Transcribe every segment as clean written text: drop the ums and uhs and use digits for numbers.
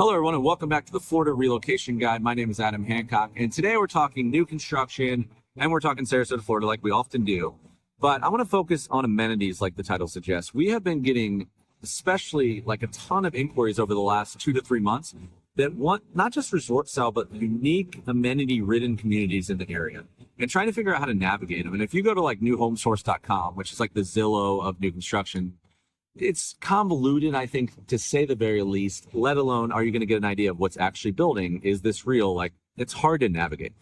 Hello, everyone, and welcome back to the Florida Relocation Guide. My name is Adam Hancock, and today we're talking new construction, and we're talking Sarasota, Florida, like we often do. But I want to focus on amenities, like the title suggests. We have been getting, especially like a ton of inquiries over the last 2 to 3 months that want not just resort style, but unique amenity-ridden communities in the area, and trying to figure out how to navigate them. And if you go to like newhomesource.com, which is like the Zillow of new construction, it's convoluted, I think, to say the very least, let alone are you going to get an idea of what's actually building? Is this real? Like, it's hard to navigate.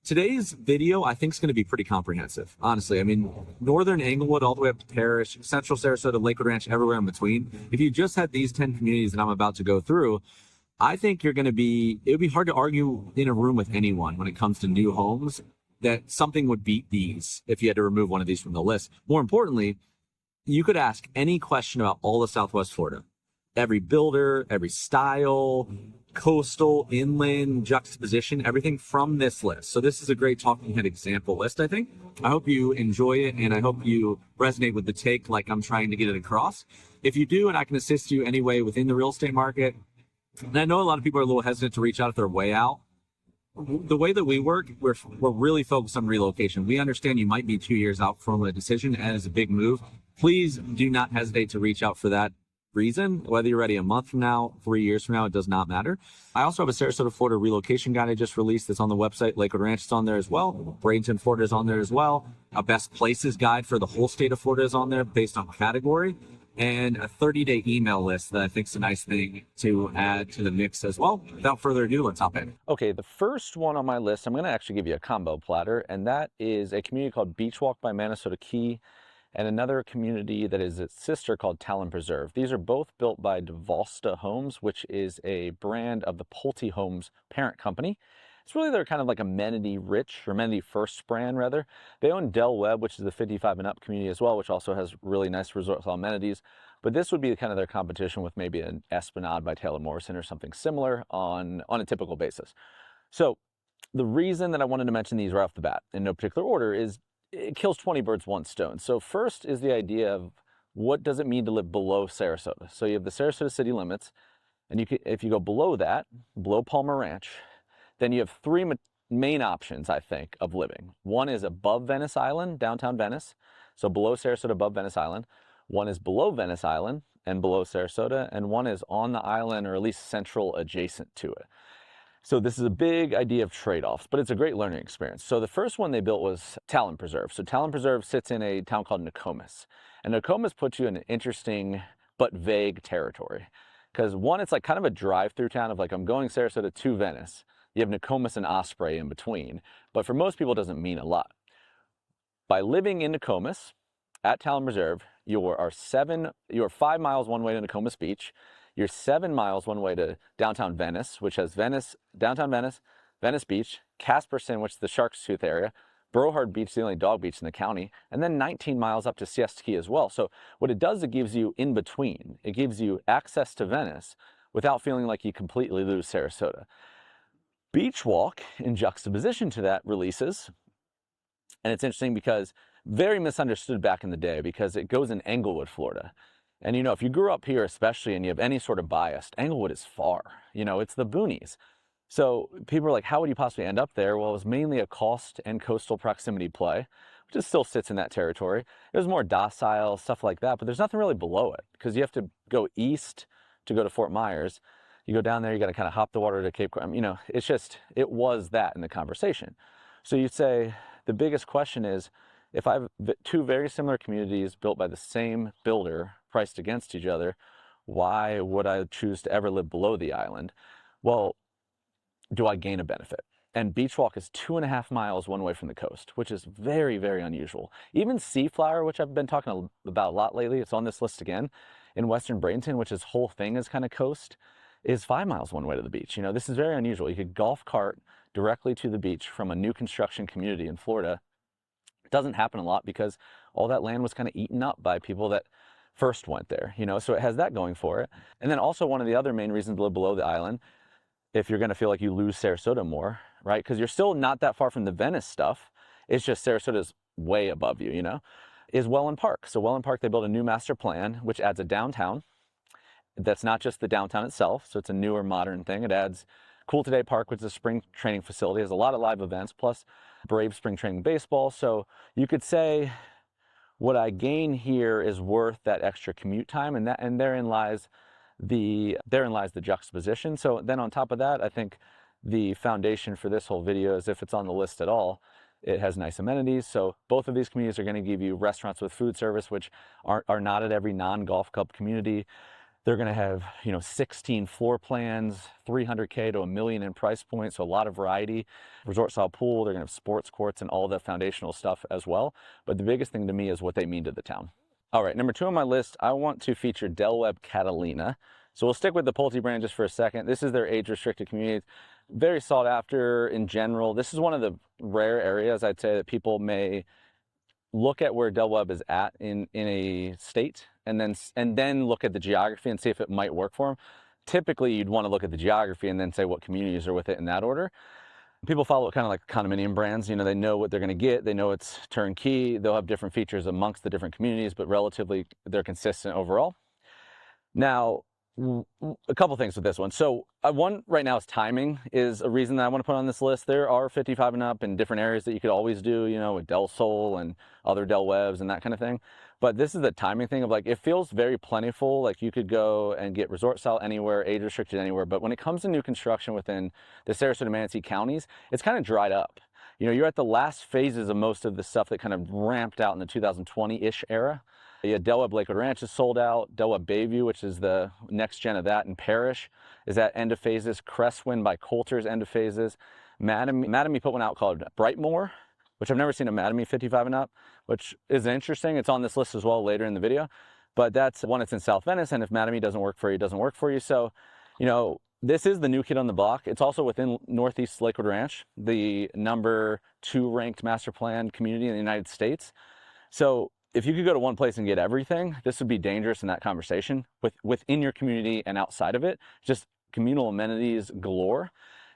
Today's video, I think, is going to be pretty comprehensive, honestly. I mean, northern Englewood all the way up to Parish, central Sarasota, Lakewood Ranch, everywhere in between. If you just had these 10 communities that I'm about to go through, I think it would be hard to argue in a room with anyone when it comes to new homes that something would beat these if you had to remove one of these from the list. More importantly, you could ask any question about all of Southwest Florida, every builder, every style, coastal, inland, juxtaposition, everything from this list. So this is a great talking head example list, I think. I hope you enjoy it, and I hope you resonate with the take like I'm trying to get it across. If you do, and I can assist you anyway within the real estate market, and I know a lot of people are a little hesitant to reach out if they're way out. The way that we work, we're really focused on relocation. We understand you might be 2 years out from a decision, and it's a big move. Please do not hesitate to reach out for that reason. Whether you're ready a month from now, 3 years from now, it does not matter. I also have a Sarasota, Florida relocation guide I just released that's on the website. Lakewood Ranch is on there as well. Bradenton, Florida is on there as well. A best places guide for the whole state of Florida is on there based on category. And a 30-day email list that I think is a nice thing to add to the mix as well. Without further ado, let's hop in. Okay, the first one on my list, I'm going to actually give you a combo platter, and that is a community called Beachwalk by Manasota Key, and another community that is its sister called Talon Preserve. These are both built by DeValsta Homes, which is a brand of the Pulte Homes parent company. It's really their kind of like amenity-rich, or amenity-first brand, rather. They own Del Webb, which is the 55 and up community as well, which also has really nice resort-style amenities. But this would be kind of their competition with maybe an Esplanade by Taylor Morrison or something similar on a typical basis. So the reason that I wanted to mention these right off the bat, in no particular order, is it kills 20 birds, one stone. So first is the idea of what does it mean to live below Sarasota? So you have the Sarasota city limits, and if you go below that, below Palmera Ranch, then you have three main options, I think, of living. One is above Venice Island, downtown Venice, so below Sarasota, above Venice Island. One is below Venice Island and below Sarasota, and one is on the island or at least central adjacent to it. So this is a big idea of trade-offs, but it's a great learning experience. So the first one they built was Talon Preserve. So Talon Preserve sits in a town called Nokomis. And Nokomis puts you in an interesting but vague territory. Because one, it's like kind of a drive-through town of like, I'm going Sarasota to Venice. You have Nokomis and Osprey in between. But for most people, it doesn't mean a lot. By living in Nokomis at Talon Preserve, you are 5 miles one way to Nokomis Beach. You're 7 miles one way to downtown Venice, which has downtown Venice, Venice Beach, Casperson, which is the Shark's Tooth area, Brohard Beach, the only dog beach in the county, and then 19 miles up to Siesta Key as well. So what it does, it gives you in between. It gives you access to Venice without feeling like you completely lose Sarasota. Beachwalk, in juxtaposition to that, releases, and it's interesting because very misunderstood back in the day because it goes in Englewood, Florida. And you know, if you grew up here especially and you have any sort of bias, Englewood is far. You know, it's the boonies. So people are like, how would you possibly end up there? Well, it was mainly a cost and coastal proximity play, which still sits in that territory. It was more docile, stuff like that, but there's nothing really below it because you have to go east to go to Fort Myers. You go down there, you got to kind of hop the water to Cape Coral. You know, it was that in the conversation. So you'd say the biggest question is, if I have two very similar communities built by the same builder, priced against each other, why would I choose to ever live below the island? Well, do I gain a benefit? And Beachwalk is 2.5 miles one way from the coast, which is very, very unusual. Even Seaflower, which I've been talking about a lot lately, it's on this list again, in Western Bradenton, which its whole thing is kind of coast, is 5 miles one way to the beach. You know, this is very unusual. You could golf cart directly to the beach from a new construction community in Florida. It doesn't happen a lot because all that land was kind of eaten up by people that first went there, you know, so it has that going for it. And then also one of the other main reasons to live below the island, if you're going to feel like you lose Sarasota more, right? Because you're still not that far from the Venice stuff. It's just Sarasota's way above you, you know, is Wellen Park. So Wellen Park, they built a new master plan, which adds a downtown That's not just the downtown itself, so it's a newer, modern thing. It adds Cool Today Park, which is a spring training facility, has a lot of live events, plus Brave spring training baseball. So you could say what I gain here is worth that extra commute time, and therein lies the juxtaposition. So then on top of that, I think the foundation for this whole video is, if it's on the list at all, it has nice amenities. So both of these communities are going to give you restaurants with food service, which are not at every non-golf club community. They're going to have, 16 floor plans, 300K to $1 million in price point, so a lot of variety. Resort style pool, they're going to have sports courts and all the foundational stuff as well. But the biggest thing to me is what they mean to the town. All right, number 2 on my list, I want to feature Webb Catalina. So we'll stick with the Pulte brand just for a second. This is their age-restricted community. Very sought after in general. This is one of the rare areas, I'd say, that people may look at where Webb is at in a state, and then look at the geography and see if it might work for them. Typically, you'd want to look at the geography and then say what communities are with it in that order. People follow it kind of like condominium brands. They know what they're going to get. They know it's turnkey. They'll have different features amongst the different communities, but relatively they're consistent overall. Now, a couple things with this one. So one right now is timing is a reason that I want to put on this list. There are 55 and up in different areas that you could always do, with Del Sol and other Del Webbs and that kind of thing. But this is the timing thing of it feels very plentiful. Like you could go and get resort style anywhere, age restricted anywhere. But when it comes to new construction within the Sarasota Manatee counties, it's kind of dried up. You're at the last phases of most of the stuff that kind of ramped out in the 2020-ish era. Del Webb Lakewood Ranch is sold out. Del Webb Bayview, which is the next gen of that, and Parish is at end of phases. Crestwind by Coulter's end of phases. Mattamy put one out called Brightmore, which I've never seen a Mattamy 55 and up, which is interesting. It's on this list as well later in the video. But that's one that's in South Venice, and if Mattamy doesn't work for you, it doesn't work for you. So, this is the new kid on the block. It's also within Northeast Lakewood Ranch, the number 2 ranked master plan community in the United States. So if you could go to one place and get everything, this would be dangerous in that conversation within your community and outside of it. Just communal amenities galore.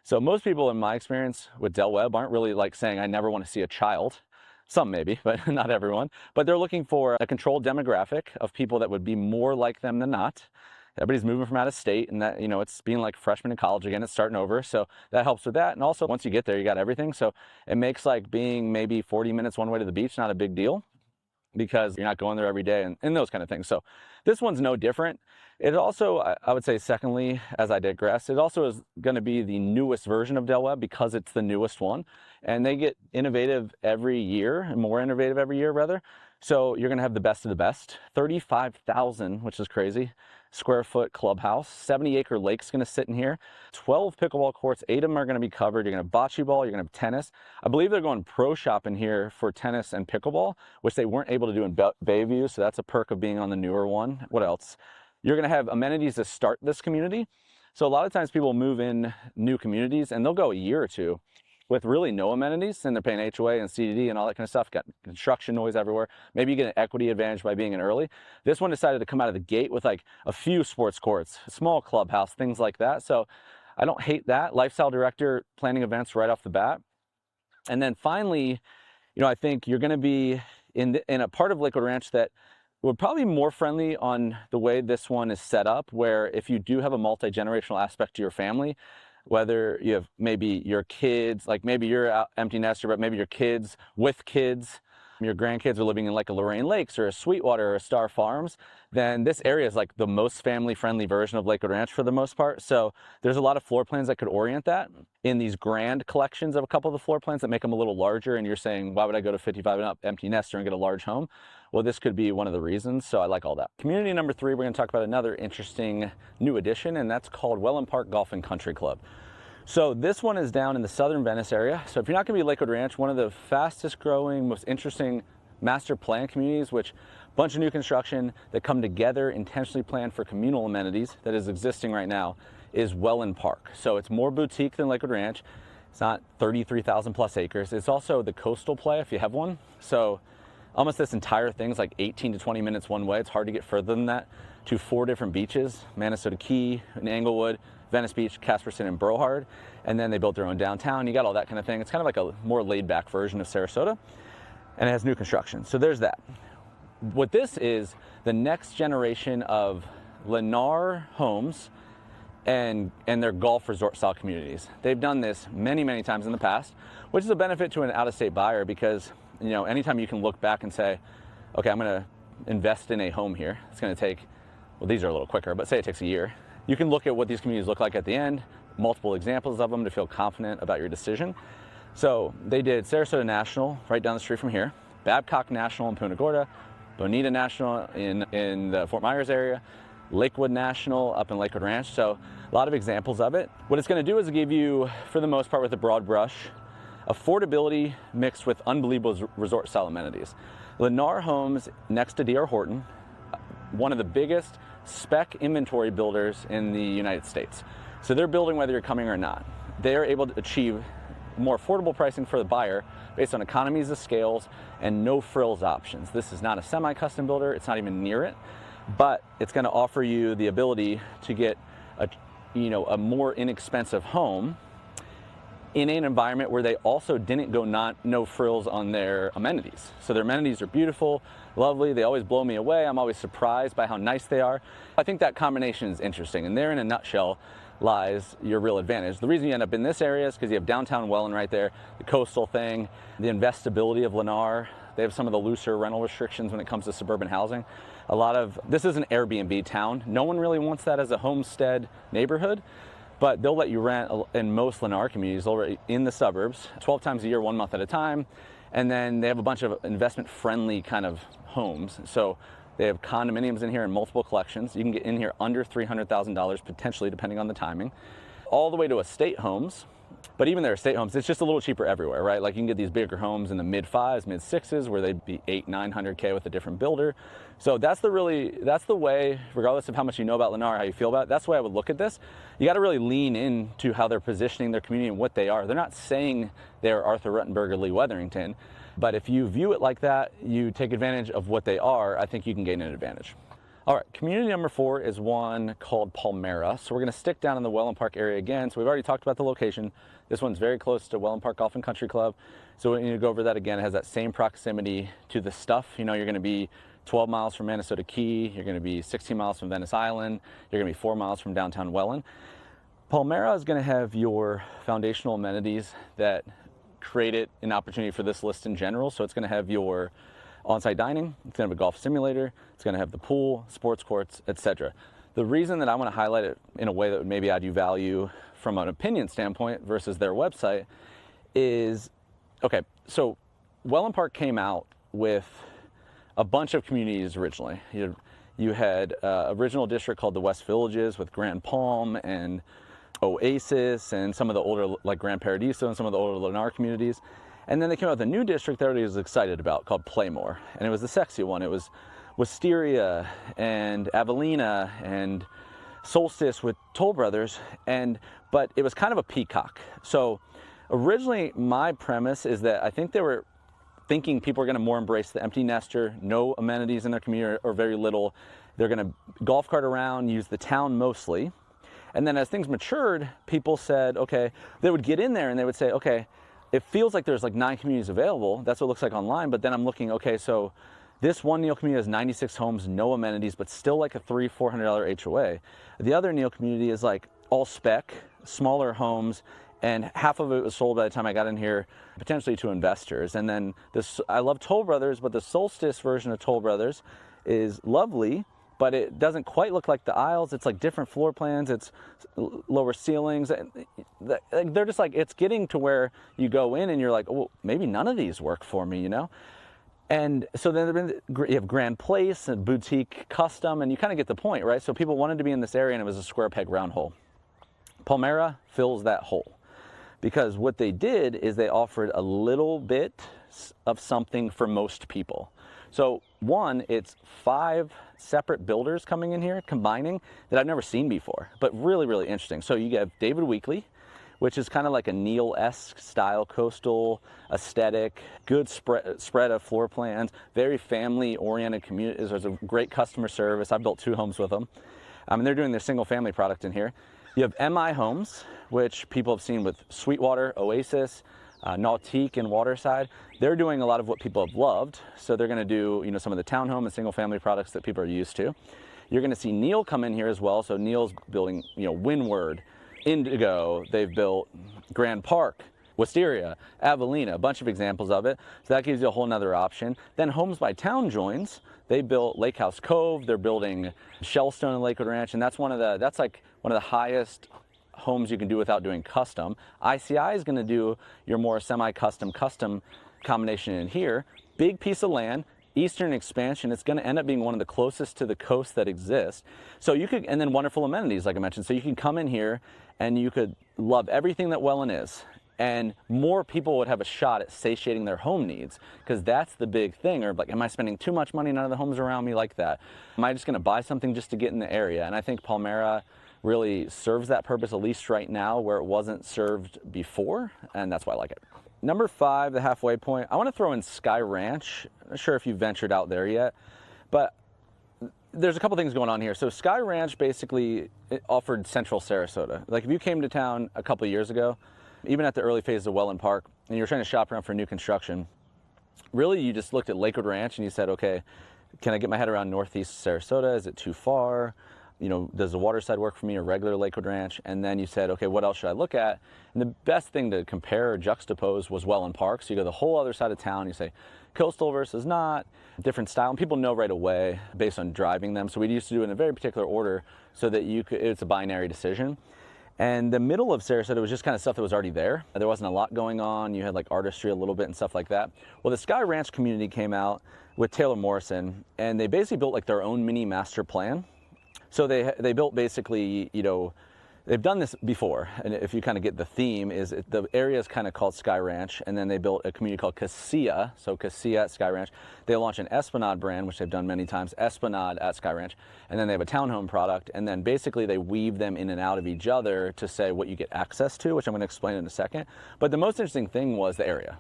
So most people, in my experience with Del Webb, aren't really saying, I never want to see a child. Some maybe, but not everyone. But they're looking for a controlled demographic of people that would be more like them than not. Everybody's moving from out of state, and that, it's being like freshman in college again, it's starting over. So that helps with that. And also, once you get there, you got everything. So it makes being maybe 40 minutes one way to the beach not a big deal, because you're not going there every day and those kind of things. So this one's no different. It also, I would say, secondly, as I digress, it also is going to be the newest version of Del Webb because it's the newest one. And they get innovative every year, more innovative every year, rather. So you're going to have the best of the best. 35,000, which is crazy, square foot clubhouse. 70-acre lake's going to sit in here. 12 pickleball courts. 8 of them are going to be covered. You're going to have bocce ball. You're going to have tennis. I believe they're going pro shop in here for tennis and pickleball, which they weren't able to do in Bayview. So that's a perk of being on the newer one. What else? You're going to have amenities to start this community. So a lot of times people move in new communities and they'll go a year or two with really no amenities, and they're paying HOA and CDD and all that kind of stuff. Got construction noise everywhere. Maybe you get an equity advantage by being in early. This one decided to come out of the gate with a few sports courts, a small clubhouse, things like that. So I don't hate that. Lifestyle director, planning events right off the bat. And then finally, I think you're going to be in a part of Lakewood Ranch that would probably be more friendly on the way this one is set up, where if you do have a multi-generational aspect to your family, whether you have maybe your kids, maybe you're out empty nester, but maybe your kids with kids, your grandkids are living in a Lorraine Lakes or a Sweetwater or a Star Farms, then this area is the most family-friendly version of Lakewood Ranch for the most part. So there's a lot of floor plans that could orient that in these grand collections of a couple of the floor plans that make them a little larger. And you're saying, why would I go to 55 and up empty nester and get a large home? Well, this could be one of the reasons. So I like all that. Community number 3, we're going to talk about another interesting new addition, and that's called Wellen Park Golf and Country Club. So this one is down in the southern Venice area. So if you're not going to be Lakewood Ranch, one of the fastest growing, most interesting master plan communities, which a bunch of new construction that come together, intentionally planned for communal amenities that is existing right now, is Wellen Park. So it's more boutique than Lakewood Ranch. It's not 33,000 plus acres. It's also the coastal play if you have one. So almost this entire thing's 18 to 20 minutes one way. It's hard to get further than that, to 4 different beaches: Manasota Key and Englewood, Venice Beach, Casperson, and Brohard. And then they built their own downtown. You got all that kind of thing. It's kind of a more laid back version of Sarasota, and it has new construction. So there's that. What this is, the next generation of Lennar homes and their golf resort style communities. They've done this many, many times in the past, which is a benefit to an out-of-state buyer because, anytime you can look back and say, okay, I'm going to invest in a home here. It's going to take, well, these are a little quicker, but say it takes a year. You can look at what these communities look like at the end, multiple examples of them to feel confident about your decision. So they did Sarasota National right down the street from here, Babcock National in Punta Gorda, Bonita National in the Fort Myers area, Lakewood National up in Lakewood Ranch. So a lot of examples of it. What it's going to do is give you, for the most part with a broad brush, affordability mixed with unbelievable resort style amenities. Lennar Homes next to D.R. Horton, one of the biggest spec inventory builders in the United States. So they're building whether you're coming or not. They're able to achieve more affordable pricing for the buyer based on economies of scales and no frills options. This is not a semi-custom builder. It's not even near it, but it's going to offer you the ability to get a more inexpensive home in an environment where they also didn't go no frills on their amenities. So their amenities are beautiful, lovely. They always blow me away. I'm always surprised by how nice they are. I think that combination is interesting, and there in a nutshell lies your real advantage. The reason you end up in this area is because you have downtown Wellen right there, the coastal thing, the investability of Lennar. They have some of the looser rental restrictions when it comes to suburban housing. This is an Airbnb town. No one really wants that as a homestead neighborhood, but they'll let you rent in most Lennar communities already in the suburbs, 12 times a year, 1 month at a time. And then they have a bunch of investment-friendly kind of homes. So they have condominiums in here in multiple collections. You can get in here under $300,000 potentially, depending on the timing, all the way to estate homes. But even their estate homes, it's just a little cheaper everywhere, right? Like you can get these bigger homes in the mid-5s, mid-6s, where they'd be $800,000-900K with a different builder. So that's the way, regardless of how much you know about Lennar, how you feel about it, that's the way I would look at this. You got to really lean into how they're positioning their community and what they are. They're not saying they're Arthur Ruttenberg or Lee Wetherington, but if you view it like that, you take advantage of what they are, I think you can gain an advantage. All right, community number 4 is one called Palmera. So we're going to stick down in the Wellen Park area again. So we've already talked about the location. This one's very close to Wellen Park Golf and Country Club. So we need to go over that again. It has that same proximity to the stuff. You're going to be 12 miles from Manasota Key. You're going to be 16 miles from Venice Island. You're going to be 4 miles from downtown Wellen. Palmera is going to have your foundational amenities that create it an opportunity for this list in general. So it's going to have your on-site dining, it's going to have a golf simulator, it's going to have the pool, sports courts, etc. The reason that I want to highlight it in a way that would maybe add you value from an opinion standpoint versus their website is, okay, so Wellen Park came out with a bunch of communities originally. You had an original district called the West Villages with Grand Palm and Oasis and some of the older, like Grand Paradiso and some of the older Lennar communities. And then they came out with a new district that everybody was excited about called Playmore. And it was the sexy one. It was Wisteria and Avelina and Solstice with Toll Brothers. But it was kind of a peacock. So originally my premise is that I think they were thinking people are going to more embrace the empty nester, no amenities in their community or very little. They're going to golf cart around, use the town mostly. And then as things matured, people said, okay, they would get in there and they would say, okay, it feels like there's like 9 communities available. That's what it looks like online. But then I'm looking, okay, so this one Neal community has 96 homes, no amenities, but still like a $300-400 HOA. The other Neal community is like all spec, smaller homes, and half of it was sold by the time I got in here, potentially to investors. And then I love Toll Brothers, but the Solstice version of Toll Brothers is lovely, but it doesn't quite look like the aisles. It's like different floor plans. It's lower ceilings. They're just like, it's getting to where you go in and you're like, oh, maybe none of these work for me, And so then you have Grand Place and Boutique Custom, and you kind of get the point, right? So people wanted to be in this area and it was a square peg round hole. Palmera fills that hole because what they did is they offered a little bit of something for most people. So one, it's 5 separate builders coming in here, combining, that I've never seen before, but really, really interesting. So you have David Weekley, which is kind of like a Neal-esque style coastal aesthetic, good spread of floor plans, very family-oriented communities. There's a great customer service. I've built 2 homes with them. And they're doing their single-family product in here. You have MI Homes, which people have seen with Sweetwater, Oasis, Nautique and Waterside. They're doing a lot of what people have loved. So they're going to do, some of the townhome and single family products that people are used to. You're going to see Neil come in here as well. So Neil's building, Windward, Indigo. They've built Grand Park, Wisteria, Avelina, a bunch of examples of it. So that gives you a whole nother option. Then Homes by Town joins. They built Lake House Cove. They're building Shellstone and Lakewood Ranch, and that's like one of the highest homes you can do without doing custom. ICI is going to do your more semi-custom combination in here. Big piece of land, eastern expansion. It's going to end up being one of the closest to the coast that exists. So you could, and then wonderful amenities, like I mentioned. So you can come in here and you could love everything that Wellen is. And more people would have a shot at satiating their home needs, because that's the big thing. Or like, am I spending too much money? None of the homes around me like that. Am I just going to buy something just to get in the area? And I think Palmera really serves that purpose, at least right now, where it wasn't served before, and that's why I like it. Number 5, the halfway point, I want to throw in Skye Ranch. I'm not sure if you've ventured out there yet, but there's a couple things going on here. So Skye Ranch basically offered central Sarasota. Like if you came to town a couple of years ago, even at the early phase of Wellen Park, and you were trying to shop around for new construction, really you just looked at Lakewood Ranch and you said, okay, can I get my head around northeast Sarasota? Is it too far? Does the Waterside work for me, or regular Lakewood Ranch? And then you said, okay, what else should I look at? And the best thing to compare or juxtapose was Wellen Park. So you go the whole other side of town, you say coastal versus not, different style. And people know right away based on driving them. So we used to do it in a very particular order so that it's a binary decision. And the middle of Sarasota was just kind of stuff that was already there. There wasn't a lot going on. You had like artistry a little bit and stuff like that. Well, the Skye Ranch community came out with Taylor Morrison, and they basically built like their own mini master plan. So they built basically, they've done this before, and if you kind of get the theme, the area is kind of called Skye Ranch, and then they built a community called Cassia, so Cassia at Skye Ranch. They launched an Esplanade brand, which they've done many times, Esplanade at Skye Ranch, and then they have a townhome product, and then basically they weave them in and out of each other to say what you get access to, which I'm going to explain in a second. But the most interesting thing was the area.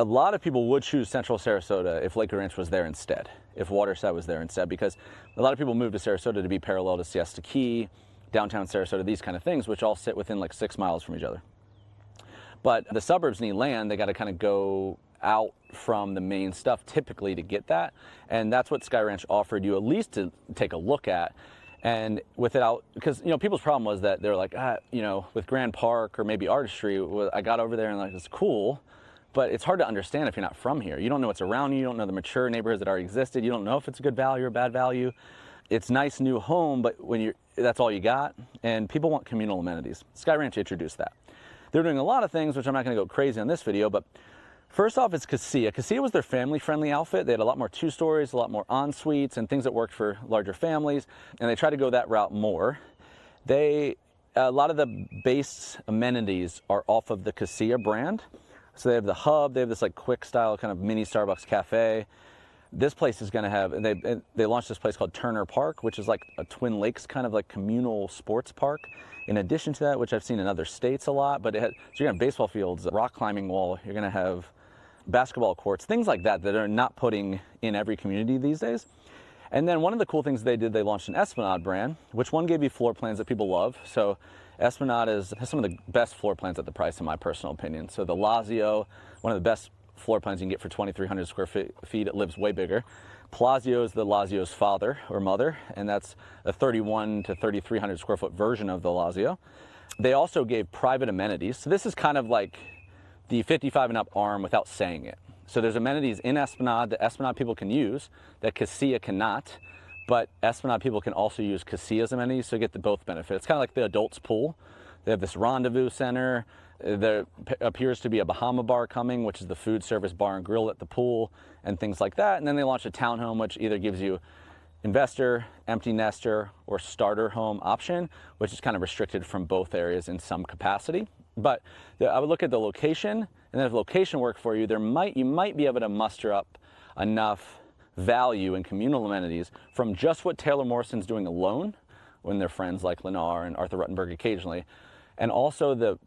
A lot of people would choose Central Sarasota if Lakewood Ranch was there instead, if Waterside was there instead, because a lot of people move to Sarasota to be parallel to Siesta Key, downtown Sarasota, these kind of things, which all sit within like 6 miles from each other. But the suburbs need land. They got to kind of go out from the main stuff typically to get that. And that's what Skye Ranch offered you at least to take a look at. And without, because, people's problem was that they're like, with Grand Park or maybe artistry, I got over there and like, it's cool. But it's hard to understand if you're not from here. You don't know what's around you. You don't know the mature neighborhoods that already existed. You don't know if it's a good value or bad value. It's nice new home, but that's all you got. And people want communal amenities. Skye Ranch introduced that. They're doing a lot of things, which I'm not going to go crazy on this video. But first off, it's Cassia. Cassia was their family-friendly outfit. They had a lot more 2-stories, a lot more en-suites, and things that worked for larger families. And they tried to go that route more. A lot of the base amenities are off of the Cassia brand. So they have the hub, they have this like quick style kind of mini Starbucks cafe. This place is going to have, and they launched this place called Turner Park, which is like a Twin Lakes kind of like communal sports park. In addition to that, which I've seen in other states a lot, but so you're going to have baseball fields, rock climbing wall, you're going to have basketball courts, things like that are not putting in every community these days. And then one of the cool things they did, they launched an Esplanade brand, which one gave you floor plans that people love. So Esplanade has some of the best floor plans at the price, in my personal opinion. So the Lazio, one of the best floor plans you can get for 2,300 square feet. It lives way bigger. Palazzo is the Lazio's father or mother, and that's a 31 to 3,300 square foot version of the Lazio. They also gave private amenities. So this is kind of like the 55 and up arm without saying it. So there's amenities in Esplanade that Esplanade people can use that Cassia cannot, but Esplanade people can also use Cassia's amenities, so you get both benefits. It's kind of like the adults pool. They have this rendezvous center. There appears to be a Bahama bar coming, which is the food service bar and grill at the pool and things like that. And then they launched a townhome, which either gives you investor, empty nester, or starter home option, which is kind of restricted from both areas in some capacity. But I would look at the location, and then if location worked for you, you might be able to muster up enough value in communal amenities from just what Taylor Morrison's doing alone, when they're friends like Lennar and Arthur Ruttenberg occasionally, and also the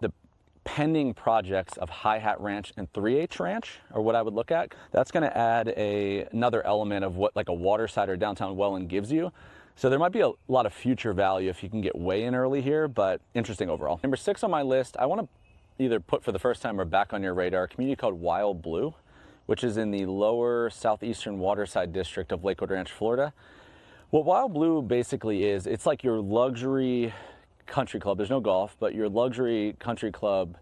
pending projects of High Hat Ranch and 3H Ranch are what I would look at. That's going to add another element of what like a Waterside or downtown Wellen gives you. So there might be a lot of future value if you can get way in early here, but interesting overall. Number 6 on my list, I want to either put for the first time or back on your radar, a community called Wild Blue, which is in the lower southeastern Waterside district of Lakewood Ranch, Florida. What Wild Blue basically is, it's like your luxury country club. There's no golf, but your luxury country club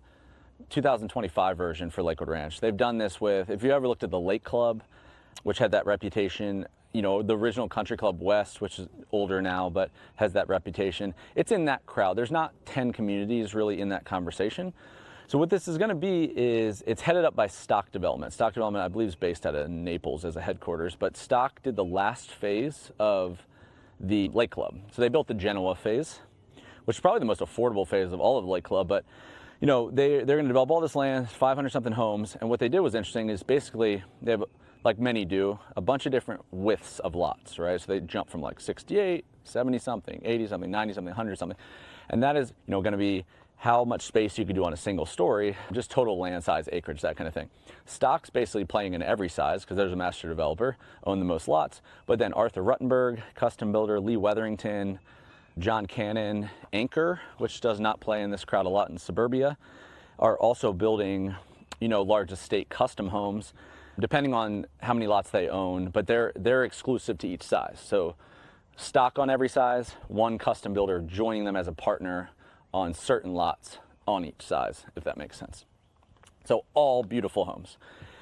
2025 version for Lakewood Ranch. They've done this with, if you ever looked at the Lake Club, which had that reputation, you know, the original Country Club West, which is older now, but has that reputation. It's in that crowd. There's not 10 communities really in that conversation. So what this is going to be is it's headed up by Stock Development. Stock Development, I believe, is based out of Naples as a headquarters, but Stock did the last phase of the Lake Club. So they built the Genoa phase, which is probably the most affordable phase of all of the Lake Club, but you know, they're going to develop all this land, 500 something homes, and what they did was interesting is basically they have, like many do, a bunch of different widths of lots, right? So they jump from like 68, 70 something, 80 something, 90 something, 100 something, and that is, you know, going to be how much space you could do on a single story, just total land size, acreage, that kind of thing. Stock's basically playing in every size because there's a master developer, own the most lots, but then Arthur Ruttenberg, custom builder, Lee Wetherington, John Cannon, Anchor, which does not play in this crowd a lot in suburbia, are also building, you know, large estate custom homes, depending on how many lots they own, but they're exclusive to each size. So Stock on every size, one custom builder joining them as a partner on certain lots on each size, if that makes sense. So all beautiful homes.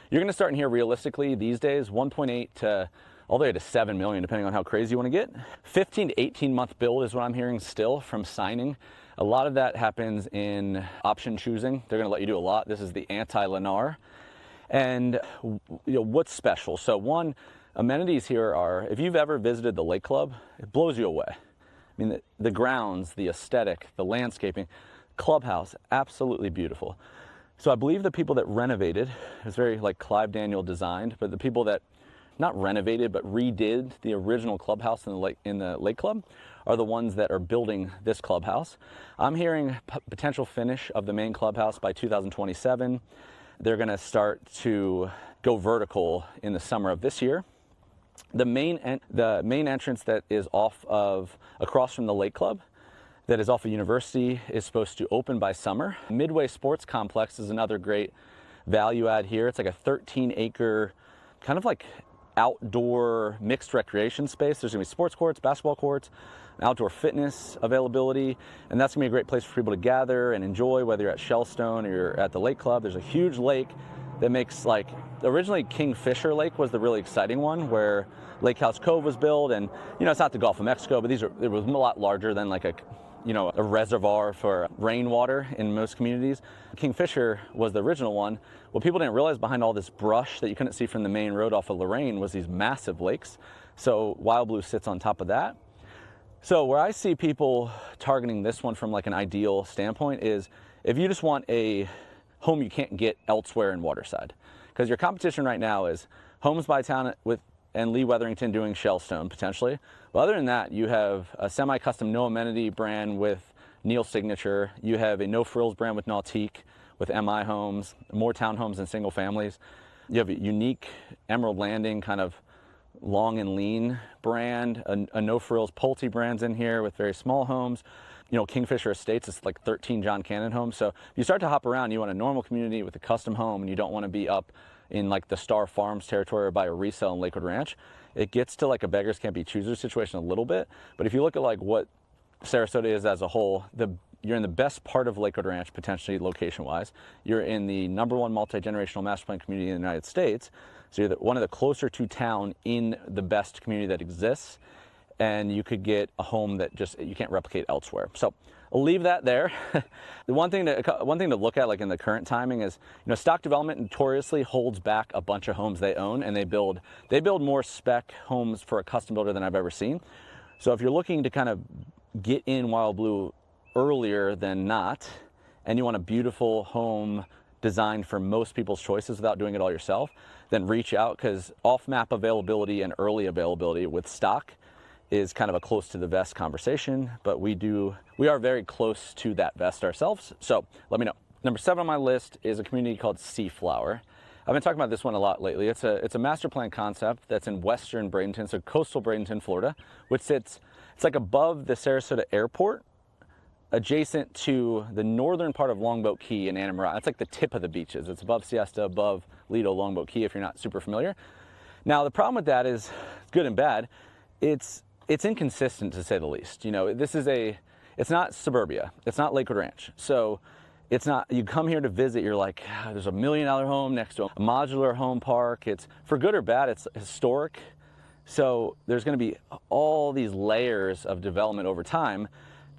You're gonna start in here realistically these days, 1.8 to all the way to 7 million, depending on how crazy you wanna get. 15 to 18 month build is what I'm hearing still from signing. A lot of that happens in option choosing. They're gonna let you do a lot. This is the anti-Lennar. And you know, what's special? So one, amenities here are, if you've ever visited the Lake Club, it blows you away. I mean, the grounds, the aesthetic, the landscaping, clubhouse, absolutely beautiful. So I believe the people that renovated, it's very like Clive Daniel designed, but the people that not renovated, but redid the original clubhouse in the Lake Club are the ones that are building this clubhouse. I'm hearing potential finish of the main clubhouse by 2027. They're gonna start to go vertical in the summer of this year. The main entrance that is across from the Lake Club, that is off of University, is supposed to open by summer. Midway Sports Complex is another great value add here. It's like a 13-acre kind of like outdoor mixed recreation space. There's gonna be sports courts, basketball courts, outdoor fitness availability, and that's gonna be a great place for people to gather and enjoy, whether you're at Shellstone or you're at the Lake Club. There's a huge lake that makes, like, originally Kingfisher Lake was the really exciting one where Lake House Cove was built, and you know, it's not the Gulf of Mexico, but it was a lot larger than like a reservoir for rainwater in most communities. Kingfisher was the original one. What people didn't realize, behind all this brush that you couldn't see from the main road off of Lorraine, was these massive lakes. So Wild Blue sits on top of that. So where I see people targeting this one from like an ideal standpoint is if you just want a home you can't get elsewhere in Waterside. Because your competition right now is Homes by Town and Lee Wetherington doing Shellstone potentially. But other than that, you have a semi-custom no amenity brand with Neil Signature. You have a no frills brand with Nautique, with MI Homes, more townhomes and single families. You have a unique Emerald Landing kind of long and lean brand, a no frills Pulte brands in here with very small homes. You know, Kingfisher Estates is like 13 John Cannon homes. So if you start to hop around, you want a normal community with a custom home, and you don't want to be up in like the Star Farms territory or by a resale in Lakewood Ranch. It gets to like a beggars can't be choosers situation a little bit. But if you look at like what Sarasota is as a whole, you're in the best part of Lakewood Ranch, potentially location-wise. You're in the #1 multi-generational master plan community in the United States. So you're one of the closer to town in the best community that exists. And you could get a home that just you can't replicate elsewhere. So I'll leave that there. The one thing to look at, like in the current timing, is, you know, Stock Development notoriously holds back a bunch of homes they own, and they build more spec homes for a custom builder than I've ever seen. So if you're looking to kind of get in Wild Blue earlier than not, and you want a beautiful home designed for most people's choices without doing it all yourself, then reach out, because off-map availability and early availability with Stock is kind of a close to the vest conversation, but we are very close to that vest ourselves. So let me know. Number 7 on my list is a community called Seaflower. I've been talking about this one a lot lately. It's a master plan concept that's in western Bradenton, so coastal Bradenton, Florida, which it's like above the Sarasota airport, adjacent to the northern part of Longboat Key in Anna. It's like the tip of the beaches. It's above Siesta, above Lido, Longboat Key, if you're not super familiar. Now, the problem with that is, it's good and bad. It's it's inconsistent to say the least. You know, it's not suburbia, it's not Lakewood Ranch. So it's not, you come here to visit, you're like, "Ah, there's $1 million home next to a modular home park." It's, for good or bad, it's historic. So there's going to be all these layers of development over time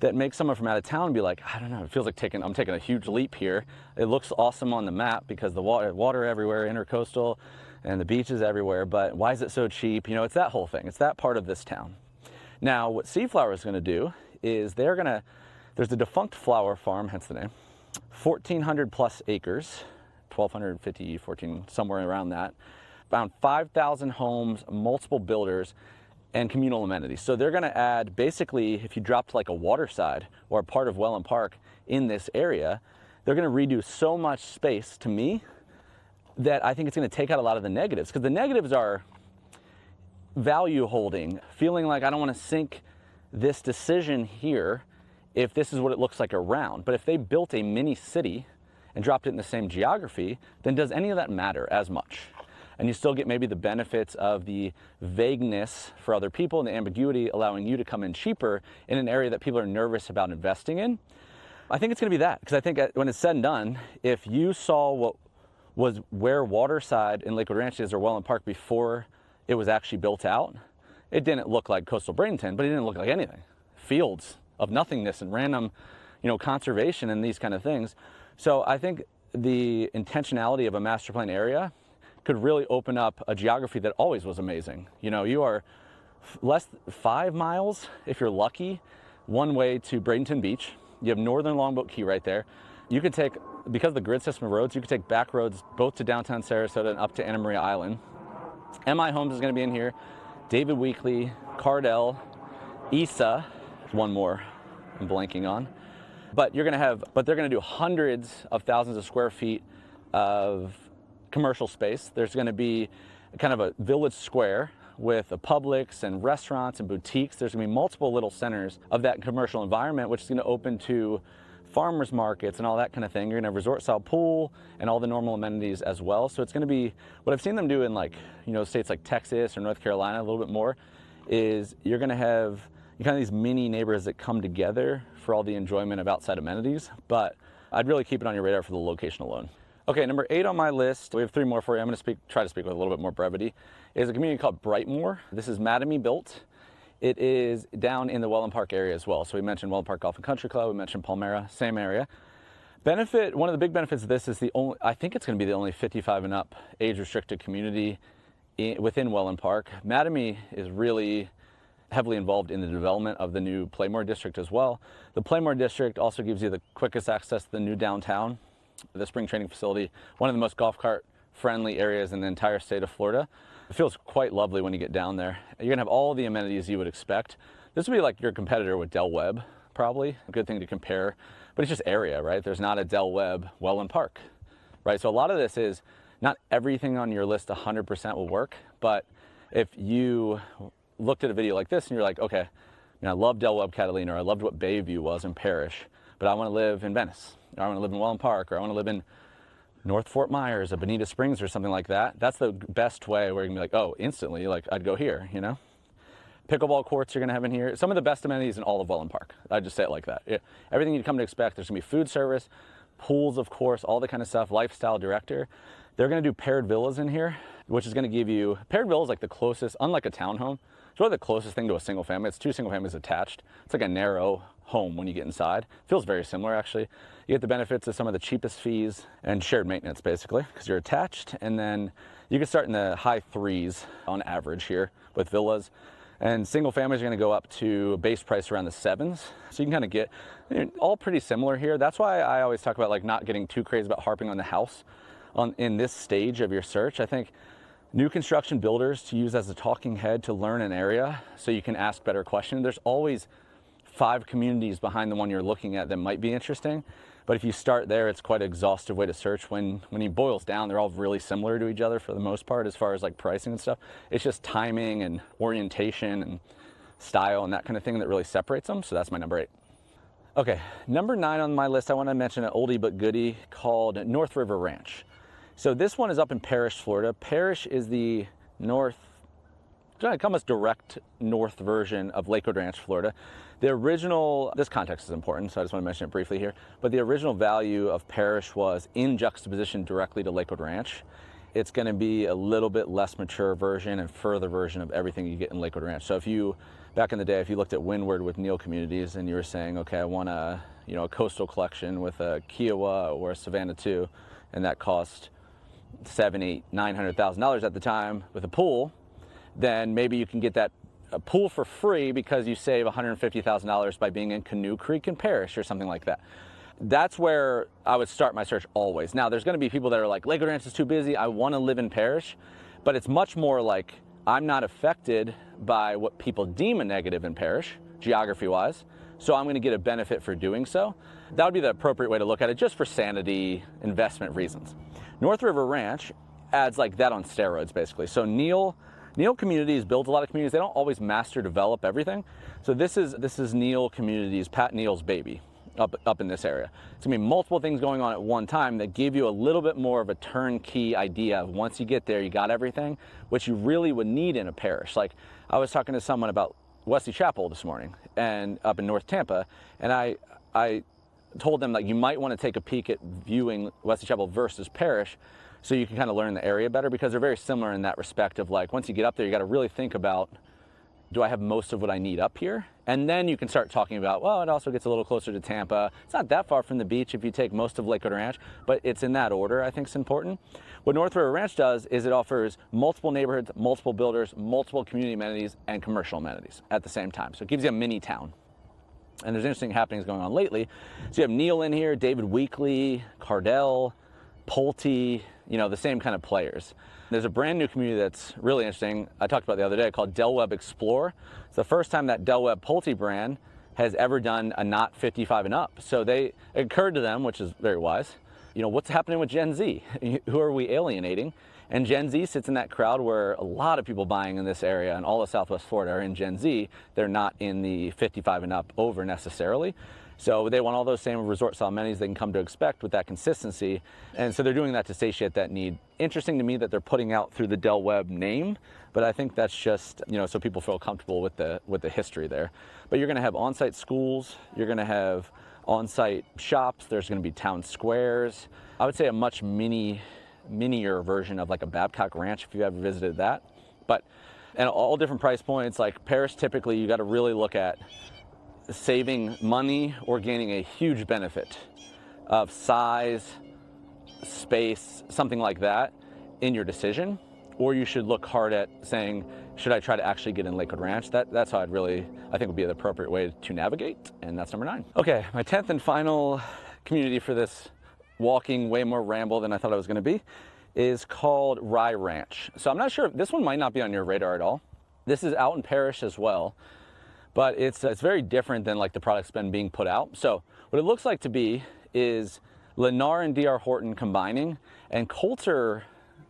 that make someone from out of town be like, I don't know, it feels like I'm taking a huge leap here. It looks awesome on the map because the water everywhere, intercoastal, and the beaches everywhere, but why is it so cheap? You know, it's that whole thing. It's that part of this town. Now, what Seaflower is going to do is there's a defunct flower farm, hence the name, 1,400 plus acres, 1,250, 14, somewhere around that, around 5,000 homes, multiple builders, and communal amenities. So they're going to add, basically, if you dropped like a Waterside or a part of Wellen Park in this area, they're going to redo so much space, to me, that I think it's going to take out a lot of the negatives. Because the negatives are value holding, feeling like I don't want to sink this decision here if this is what it looks like around. But if they built a mini city and dropped it in the same geography, then does any of that matter as much? And you still get maybe the benefits of the vagueness for other people and the ambiguity allowing you to come in cheaper in an area that people are nervous about investing in. I think it's going to be that, because I think when it's said and done, if you saw what was where Waterside in Lakewood Ranch is or Wellen Park before it was actually built out, it didn't look like coastal Bradenton, but it didn't look like anything. Fields of nothingness and random, you know, conservation and these kind of things. So I think the intentionality of a master plan area could really open up a geography that always was amazing. You know, you are less than 5 miles, if you're lucky, one way to Bradenton Beach. You have northern Longboat Key right there. You could take, because of the grid system of roads, you could take back roads both to downtown Sarasota and up to Anna Maria Island. MI Homes is going to be in here. David Weekley, Cardell, Issa, one more I'm blanking on. But they're going to do hundreds of thousands of square feet of commercial space. There's going to be kind of a village square with a Publix and restaurants and boutiques. There's going to be multiple little centers of that commercial environment, which is going to open to farmers markets and all that kind of thing. You're going to have resort style pool and all the normal amenities as well. So it's going to be what I've seen them do in, like, you know, states like Texas or North Carolina a little bit more, is you're going to have kind of these mini neighborhoods that come together for all the enjoyment of outside amenities. But I'd really keep it on your radar for the location alone. Okay, number 8 on my list, we have 3 more for you. I'm going to try to speak with a little bit more brevity, is a community called Brightmore. This is Mattamy built. It is down in the Wellen Park area as well. So we mentioned Wellen Park Golf and Country Club, we mentioned Palmera, same area. One of the big benefits of this is I think it's going to be the only 55 and up age restricted community within Wellen Park. Mattamy is really heavily involved in the development of the new Playmore district as well. The Playmore district also gives you the quickest access to the new downtown, the spring training facility, one of the most golf cart friendly areas in the entire state of Florida. It feels quite lovely when you get down there. You're gonna have all the amenities you would expect. This would be like your competitor with Del Webb, probably, a good thing to compare, but it's just area, right? There's not a Del Webb Wellen Park, right? So a lot of this is not everything on your list 100% will work, but if you looked at a video like this and you're like, okay, I love Del Webb Catalina, or I loved what Bayview was in Parrish, but I wanna live in Venice, or I want to live in Wellen Park, or I want to live in North Fort Myers or Bonita Springs or something like that. That's the best way where you can be like, oh, instantly, like, I'd go here, you know? Pickleball courts you're going to have in here. Some of the best amenities in all of Wellen Park. I'd just say it like that. Everything you'd come to expect. There's going to be food service, pools, of course, all the kind of stuff, lifestyle director. They're going to do paired villas in here, which is going to give you, paired villas like the closest, unlike a townhome, it's really the closest thing to a single family. It's 2 single families attached. It's like a narrow home when you get inside. Feels very similar, actually. You get the benefits of some of the cheapest fees and shared maintenance, basically, because you're attached. And then you can start in the high 3s on average here with villas. And single families are going to go up to a base price around the 7s. So you can kind of get all pretty similar here. That's why I always talk about, like, not getting too crazy about harping on the house in this stage of your search. I think new construction builders to use as a talking head to learn an area so you can ask better questions. There's always 5 communities behind the one you're looking at that might be interesting. But if you start there, it's quite an exhaustive way to search. When it boils down, they're all really similar to each other for the most part as far as like pricing and stuff. It's just timing and orientation and style and that kind of thing that really separates them. So that's my number 8. Okay, number 9 on my list, I want to mention an oldie but goodie called North River Ranch. So this one is up in Parrish, Florida. Parrish is the almost direct north version of Lakewood Ranch, Florida. The original, this context is important, so I just want to mention it briefly here, but the original value of Parish was in juxtaposition directly to Lakewood Ranch. It's going to be a little bit less mature version and further version of everything you get in Lakewood Ranch. So if you, back in the day, if you looked at Windward with Neal Communities and you were saying, okay, I want a coastal collection with a Kiowa or a Savannah 2, and that cost $700,000, $800,000, $900,000 at the time with a pool, then maybe you can get that a pool for free because you save $150,000 by being in Canoe Creek and Parish or something like that. That's where I would start my search always. Now, there's going to be people that are like, Lakewood Ranch is too busy, I want to live in Parish, but it's much more like I'm not affected by what people deem a negative in Parish, geography-wise, so I'm going to get a benefit for doing so. That would be the appropriate way to look at it, just for sanity, investment reasons. North River Ranch adds like that on steroids, basically. So Neal Communities builds a lot of communities. They don't always master develop everything. So this is Neal Communities, Pat Neal's baby, up in this area. It's gonna be multiple things going on at one time that give you a little bit more of a turnkey idea of once you get there, you got everything, which you really would need in a parish. Like I was talking to someone about Wesley Chapel this morning and up in North Tampa, and I told them like you might want to take a peek at viewing Wesley Chapel versus Parish so you can kind of learn the area better, because they're very similar in that respect of like once you get up there you got to really think about, do I have most of what I need up here? And then you can start talking about, well, it also gets a little closer to Tampa. It's not that far from the beach if you take most of Lakewood Ranch, but it's in that order I think is important. What North River Ranch does is it offers multiple neighborhoods, multiple builders, multiple community amenities, and commercial amenities at the same time. So it gives you a mini town. And there's interesting happenings going on lately. So you have Neal in here, David Weekley, Cardell, Pulte, the same kind of players. There's a brand new community that's really interesting I talked about the other day called Del Webb Explore. It's the first time that Del Webb Pulte brand has ever done a not 55 and up. So it occurred to them, which is very wise, what's happening with Gen Z? Who are we alienating? And Gen Z sits in that crowd where a lot of people buying in this area and all of Southwest Florida are in Gen Z. They're not in the 55 and up over necessarily. So they want all those same resort style amenities they can come to expect with that consistency. And so they're doing that to satiate that need. Interesting to me that they're putting out through the Del Webb name, but I think that's just, so people feel comfortable with the history there. But you're gonna have on-site schools, you're gonna have on-site shops, there's gonna be town squares. I would say a much minier version of like a Babcock Ranch if you've ever visited that. And all different price points. Like Parish, typically you got to really look at saving money or gaining a huge benefit of size, space, something like that in your decision, or you should look hard at saying, should I try to actually get in Lakewood Ranch? That's how I think would be the appropriate way to navigate, and that's number 9. Okay, my 10th and final community for this walking way more ramble than I thought I was going to be is called Rye Ranch. So I'm not sure, this one might not be on your radar at all. This is out in Parish as well, but it's very different than like the product's been being put out. So what it looks like to be is Lennar and D.R. Horton combining, and Coulter,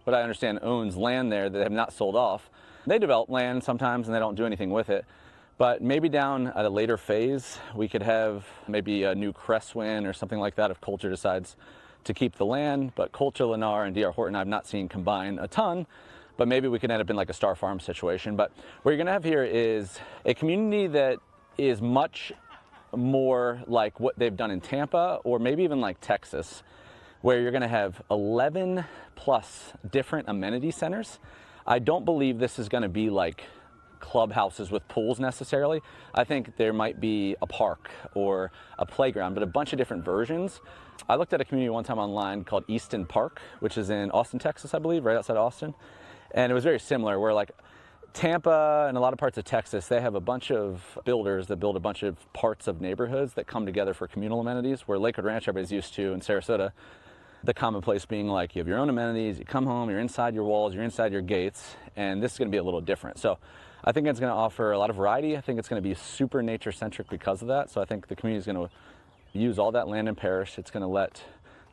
what I understand, owns land there that they have not sold off. They develop land sometimes and they don't do anything with it. But maybe down at a later phase, we could have maybe a new Cresswin or something like that if Coulter decides to keep the land. But Coulter, Lennar, and D.R. Horton I've not seen combine a ton, but maybe we could end up in like a Star Farm situation. But what you're gonna have here is a community that is much more like what they've done in Tampa or maybe even like Texas, where you're gonna have 11 plus different amenity centers. I don't believe this is gonna be like clubhouses with pools necessarily. I think there might be a park or a playground, but a bunch of different versions. I looked at a community one time online called Easton Park, which is in Austin, Texas, I believe, right outside Austin. And it was very similar, where like Tampa and a lot of parts of Texas, they have a bunch of builders that build a bunch of parts of neighborhoods that come together for communal amenities, where Lakewood Ranch everybody's used to in Sarasota, the commonplace being like you have your own amenities, you come home, you're inside your walls, you're inside your gates, and this is gonna be a little different. So I think it's gonna offer a lot of variety. I think it's gonna be super nature-centric because of that. So I think the community is gonna use all that land in Parish. It's gonna let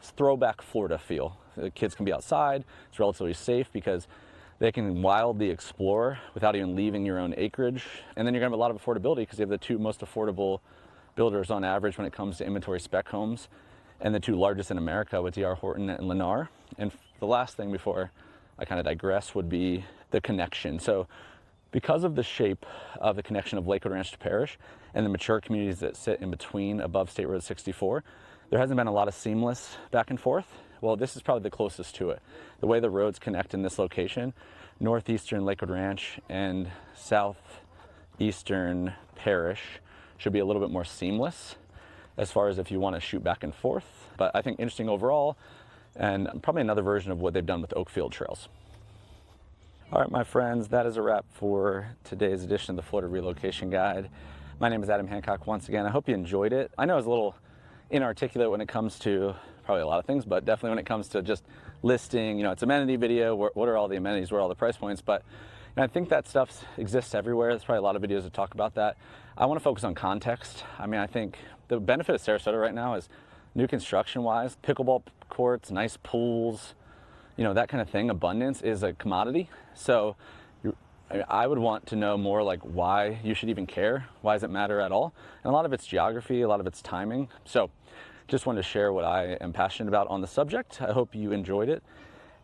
throwback Florida feel. The kids can be outside, it's relatively safe because they can wildly explore without even leaving your own acreage. And then you're gonna have a lot of affordability because you have the 2 most affordable builders on average when it comes to inventory spec homes, and the 2 largest in America with D.R. Horton and Lennar. And the last thing before I kind of digress would be the connection. So Because of the shape of the connection of Lakewood Ranch to Parish and the mature communities that sit in between above State Road 64, there hasn't been a lot of seamless back and forth. Well, this is probably the closest to it. The way the roads connect in this location, northeastern Lakewood Ranch and southeastern Parish should be a little bit more seamless as far as if you want to shoot back and forth. But I think interesting overall, and probably another version of what they've done with Oakfield trails. All right, my friends, that is a wrap for today's edition of the Florida Relocation Guide. My name is Adam Hancock once again. I hope you enjoyed it. I know it's a little inarticulate when it comes to probably a lot of things, but definitely when it comes to just listing, it's amenity video, what are all the amenities, what are all the price points, but I think that stuff exists everywhere. There's probably a lot of videos that talk about that. I want to focus on context. I think the benefit of Sarasota right now is new construction wise, pickleball courts, nice pools, that kind of thing, abundance is a commodity. So I would want to know more like why you should even care. Why does it matter at all? And a lot of it's geography, a lot of it's timing. So just wanted to share what I am passionate about on the subject. I hope you enjoyed it.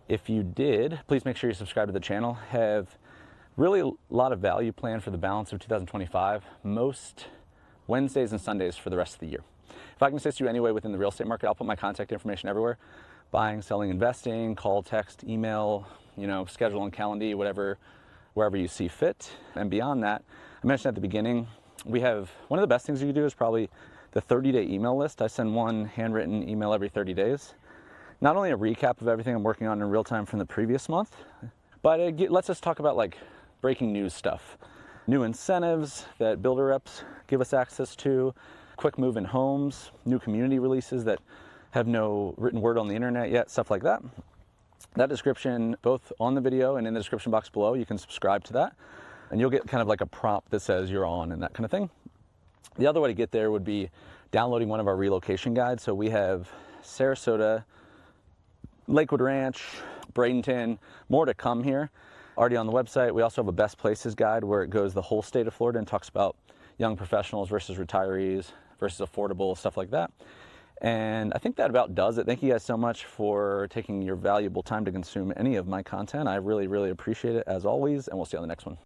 If you did, please make sure you subscribe to the channel. Have really a lot of value planned for the balance of 2025, most Wednesdays and Sundays for the rest of the year. If I can assist you anyway within the real estate market, I'll put my contact information everywhere. Buying, selling, investing, call, text, email, schedule on Calendly, whatever, wherever you see fit. And beyond that, I mentioned at the beginning, we have one of the best things you can do is probably the 30-day email list. I send one handwritten email every 30 days. Not only a recap of everything I'm working on in real time from the previous month, but it lets us talk about like breaking news stuff, new incentives that builder reps give us access to, quick move in homes, new community releases that have no written word on the internet yet, stuff like that. That description, both on the video and in the description box below, you can subscribe to that and you'll get kind of like a prompt that says you're on and that kind of thing. The other way to get there would be downloading one of our relocation guides. So we have Sarasota, Lakewood Ranch, Bradenton, more to come here. Already on the website. We also have a best places guide where it goes the whole state of Florida and talks about young professionals versus retirees versus affordable, stuff like that. And I think that about does it. Thank you guys so much for taking your valuable time to consume any of my content. I really, really appreciate it as always, and we'll see you on the next one.